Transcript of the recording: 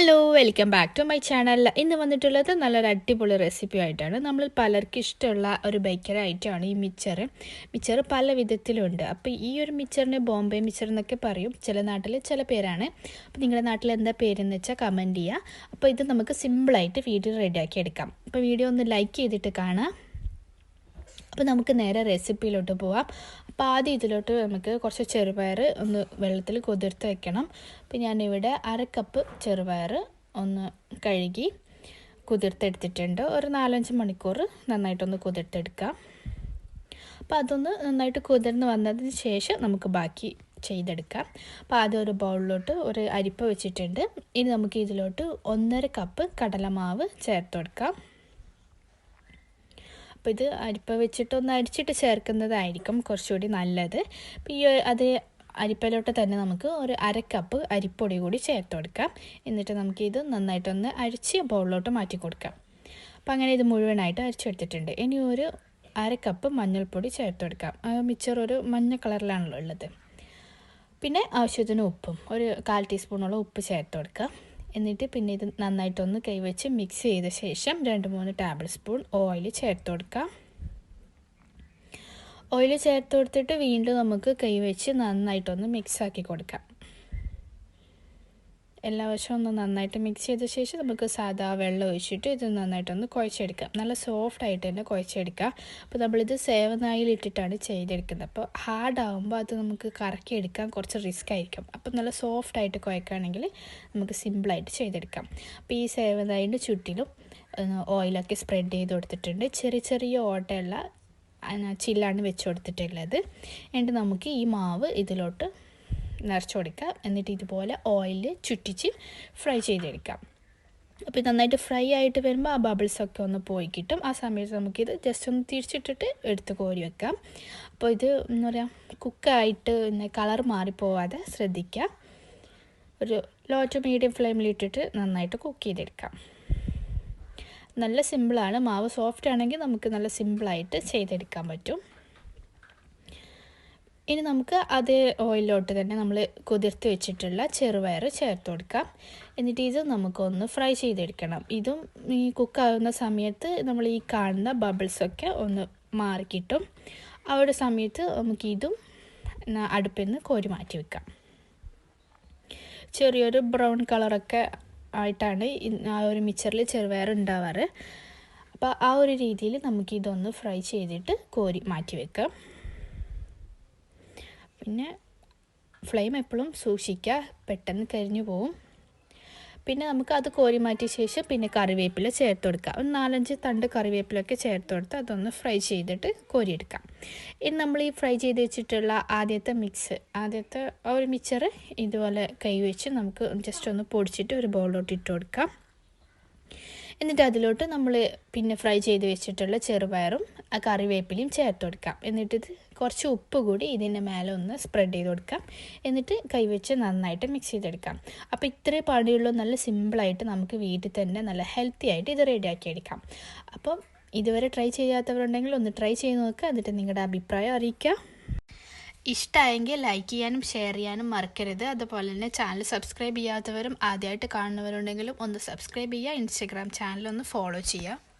Hello welcome back to my channel. ഇന്ന് വന്നിട്ടുള്ളത് നല്ലൊരു അടിപൊളി റെസിപ്പി ആയിട്ടാണ്. നമ്മൾ പലർക്കും ഇഷ്ടമുള്ള ഒരു ബേക്കറി ഐറ്റമാണ് ഈ മിച്ചർ പല വിധത്തിലുണ്ട്. അപ്പോൾ ഈ ഒരു മിച്ചറിന് ബോംബെ മിച്ചർ എന്നൊക്കെ പറയും, ചില നാട്ടിൽ ചില പേരാണ്. അപ്പോൾ നിങ്ങളുടെ നാട്ടിൽ എന്താ പേരെന്ന് വെച്ചാൽ കമൻറ്റ് ചെയ്യുക. അപ്പോൾ ഇത് നമുക്ക് സിമ്പിളായിട്ട് വീഡിയോ റെഡിയാക്കി എടുക്കാം. അപ്പോൾ വീഡിയോ ഒന്ന് ലൈക്ക് ചെയ്തിട്ട് കാണാം. അപ്പോൾ നമുക്ക് നേരെ റെസിപ്പിയിലോട്ട് പോവാം. അപ്പോൾ ആദ്യം ഇതിലോട്ട് നമുക്ക് കുറച്ച് ചെറുപയർ ഒന്ന് വെള്ളത്തിൽ കുതിർത്ത് വെക്കണം. അപ്പോൾ ഞാനിവിടെ 1/2 കപ്പ് ചെറുപയർ ഒന്ന് കഴുകി കുതിർത്തെടുത്തിട്ടുണ്ട്. ഒരു 4-5 മണിക്കൂർ നന്നായിട്ടൊന്ന് കുതിർത്തെടുക്കാം. അപ്പോൾ അതൊന്ന് നന്നായിട്ട് കുതിർന്ന് വന്നതിന് ശേഷം നമുക്ക് ബാക്കി ചെയ്തെടുക്കാം. അപ്പോൾ ആദ്യം ഒരു ബൗളിലോട്ട് ഒരു അരിപ്പ വെച്ചിട്ടുണ്ട്. ഇനി നമുക്ക് ഇതിലോട്ട് 1/2 കപ്പ് കടലമാവ് ചേർത്ത് കൊടുക്കാം. അപ്പോൾ ഇത് അരിപ്പ വെച്ചിട്ടൊന്ന് അരിച്ചിട്ട് ചേർക്കുന്നതായിരിക്കും കുറച്ചുകൂടി നല്ലത്. അപ്പോൾ ഈ അതേ അരിപ്പയിലോട്ട് തന്നെ നമുക്ക് ഒരു 1/2 കപ്പ് അരിപ്പൊടി കൂടി ചേർത്ത് കൊടുക്കാം. എന്നിട്ട് നമുക്കിത് നന്നായിട്ടൊന്ന് അരിച്ച് ബൗളിലോട്ട് മാറ്റി കൊടുക്കാം. അപ്പോൾ അങ്ങനെ ഇത് മുഴുവനായിട്ട് അരിച്ചെടുത്തിട്ടുണ്ട്. ഇനി ഒരു 1/2 കപ്പ് മഞ്ഞൾപ്പൊടി ചേർത്ത് കൊടുക്കാം. മിച്ചർ ഒരു മഞ്ഞ കളറിലാണല്ലോ ഉള്ളത്. പിന്നെ ആവശ്യത്തിന് ഉപ്പും ഒരു 1/4 ടീസ്പൂണോളം ഉപ്പ് ചേർത്ത് കൊടുക്കാം. എന്നിട്ട് പിന്നെ ഇത് നന്നായിട്ടൊന്ന് കൈവച്ച് മിക്സ് ചെയ്ത ശേഷം 2-3 ടേബിൾ സ്പൂൺ ഓയിൽ ചേർത്ത് കൊടുക്കാം. ഓയിൽ ചേർത്ത് കൊടുത്തിട്ട് വീണ്ടും നമുക്ക് കൈവച്ച് നന്നായിട്ടൊന്ന് മിക്സാക്കി കൊടുക്കാം. എല്ലാ വശവും ഒന്ന് നന്നായിട്ട് മിക്സ് ചെയ്ത ശേഷം നമുക്ക് സാധാ വെള്ളം ഒഴിച്ചിട്ട് ഇത് നന്നായിട്ടൊന്ന് കുഴച്ചെടുക്കാം. നല്ല സോഫ്റ്റ് ആയിട്ട് തന്നെ കുഴച്ചെടുക്കാം. അപ്പോൾ നമ്മളിത് സേവനായിലിട്ടിട്ടാണ് ചെയ്തെടുക്കുന്നത്. അപ്പോൾ ഹാർഡാകുമ്പോൾ അത് നമുക്ക് കറക്കിയെടുക്കാൻ കുറച്ച് റിസ്ക് ആയിരിക്കും. അപ്പോൾ നല്ല സോഫ്റ്റായിട്ട് കുഴക്കുകയാണെങ്കിൽ നമുക്ക് സിമ്പിളായിട്ട് ചെയ്തെടുക്കാം. അപ്പോൾ ഈ സേവനായിൻ്റെ ചുറ്റിലും ഓയിലൊക്കെ സ്പ്രെഡ് ചെയ്ത് കൊടുത്തിട്ടുണ്ട്. ചെറിയ ചെറിയ ഓട്ടയുള്ള ചില്ലാണ് വെച്ച് കൊടുത്തിട്ടുള്ളത്. എന്നിട്ട് നമുക്ക് ഈ മാവ് ഇതിലോട്ട് നിറച്ച് കൊടുക്കാം. എന്നിട്ട് ഇതുപോലെ ഓയിൽ ചുറ്റിച്ച് ഫ്രൈ ചെയ്തെടുക്കാം. അപ്പോൾ ഇത് നന്നായിട്ട് ഫ്രൈ ആയിട്ട് വരുമ്പോൾ ആ ബബിൾസൊക്കെ ഒന്ന് പോയി കിട്ടും. ആ സമയത്ത് നമുക്കിത് ജസ്റ്റ് ഒന്ന് തിരിച്ചിട്ടിട്ട് എടുത്ത് കോരി വെക്കാം. അപ്പോൾ ഇത് എന്താ പറയുക, കുക്കായിട്ട് പിന്നെ കളർ മാറിപ്പോവാതെ ശ്രദ്ധിക്കുക. ഒരു ലോ ടു മീഡിയം ഫ്ലെയിമിലിട്ടിട്ട് നന്നായിട്ട് കുക്ക് ചെയ്തെടുക്കാം. നല്ല സിമ്പിളാണ്. മാവ് സോഫ്റ്റ് ആണെങ്കിൽ നമുക്ക് നല്ല സിമ്പിളായിട്ട് ചെയ്തെടുക്കാൻ പറ്റും. ഇനി നമുക്ക് അതേ ഓയിലോട്ട് തന്നെ നമ്മൾ കുതിർത്ത് വെച്ചിട്ടുള്ള ചെറുപയർ ചേർത്ത് കൊടുക്കാം. എന്നിട്ട് ഇത് നമുക്കൊന്ന് ഫ്രൈ ചെയ്തെടുക്കണം. ഇതും ഈ കുക്കാവുന്ന സമയത്ത് നമ്മൾ ഈ കാണുന്ന ബബിൾസൊക്കെ ഒന്ന് മാറിക്കിട്ടും. ആ ഒരു സമയത്ത് നമുക്കിതും അടുപ്പിൽ നിന്ന് കോരി മാറ്റി വെക്കാം. ചെറിയൊരു ബ്രൗൺ കളറൊക്കെ ആയിട്ടാണ് ആ ഒരു മിച്ചറിൽ ചെറുപയർ ഉണ്ടാവാറ്. അപ്പോൾ ആ ഒരു രീതിയിൽ നമുക്കിതൊന്ന് ഫ്രൈ ചെയ്തിട്ട് കോരി മാറ്റി വെക്കാം. പിന്നെ ഫ്ലെയിം എപ്പോഴും സൂക്ഷിക്കുക, പെട്ടെന്ന് കരിഞ്ഞു പോവും. പിന്നെ നമുക്ക് അത് കോരി മാറ്റിയ ശേഷം പിന്നെ കറിവേപ്പില ചേർത്ത് കൊടുക്കാം. ഒരു 4-5 തണ്ട് കറിവേപ്പിലൊക്കെ ചേർത്ത് കൊടുത്ത് അതൊന്ന് ഫ്രൈ ചെയ്തിട്ട് കോരിയെടുക്കാം. ഇനി നമ്മൾ ഈ ഫ്രൈ ചെയ്ത് വെച്ചിട്ടുള്ള ആദ്യത്തെ ഒരു മിച്ചർ ഇതുപോലെ കൈ വെച്ച് നമുക്ക് ജസ്റ്റ് ഒന്ന് പൊടിച്ചിട്ട് ഒരു ബൗളിലോട്ട് ഇട്ട് കൊടുക്കാം. എന്നിട്ട് അതിലോട്ട് നമ്മൾ പിന്നെ ഫ്രൈ ചെയ്ത് വെച്ചിട്ടുള്ള ചെറുപയറും ആ കറിവേപ്പിലയും ചേർത്ത് കൊടുക്കാം. എന്നിട്ടിത് കുറച്ച് ഉപ്പ് കൂടി ഇതിൻ്റെ മേലെ ഒന്ന് സ്പ്രെഡ് ചെയ്ത് കൊടുക്കാം. എന്നിട്ട് കൈവച്ച് നന്നായിട്ട് മിക്സ് ചെയ്തെടുക്കാം. അപ്പോൾ ഇത്രയും പണിയുള്ളൂ. നല്ല സിമ്പിളായിട്ട് നമുക്ക് വീട്ടിൽ തന്നെ നല്ല ഹെൽത്തി ആയിട്ട് ഇത് റെഡിയാക്കി എടുക്കാം. അപ്പം ഇതുവരെ ട്രൈ ചെയ്യാത്തവരുണ്ടെങ്കിൽ ഒന്ന് ട്രൈ ചെയ്ത് നോക്കുക. എന്നിട്ട് നിങ്ങളുടെ അഭിപ്രായം അറിയിക്കുക. ഇഷ്ടമായെങ്കിൽ ലൈക്ക് ചെയ്യാനും ഷെയർ ചെയ്യാനും മറക്കരുത്. അതുപോലെ തന്നെ ചാനൽ സബ്സ്ക്രൈബ് ചെയ്യാത്തവരും ആദ്യമായിട്ട് കാണുന്നവരുണ്ടെങ്കിലും ഒന്ന് സബ്സ്ക്രൈബ് ചെയ്യുക. ഇൻസ്റ്റഗ്രാം ചാനലൊന്ന് ഫോളോ ചെയ്യുക.